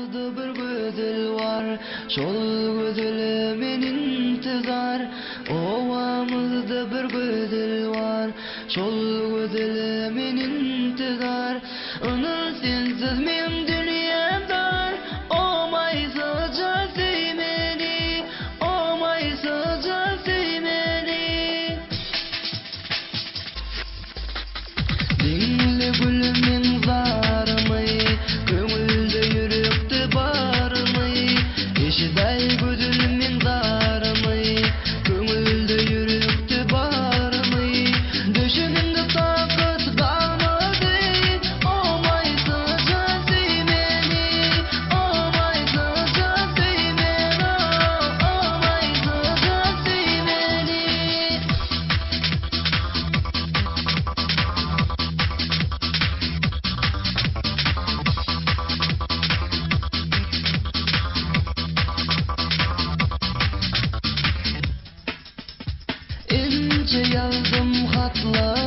Ovamızda bir güzel var, şol güzele men intizar. Ovamızda bir güzel var, şol güzele men intizar. Onun sensiz men dünyam dar. Olmaysaca sey meni, olmaysaca sey meni. Dinle gülümün zarımı, köngülde yürekte barımı. Eşiday gözülümün zarımı, köngülde yürekte barımı. Döşegimde takat kalmadı, olmaysaca sey meni, olmaysaca sey meni, olmaysaca sey meni. İnce yazdım hatlar.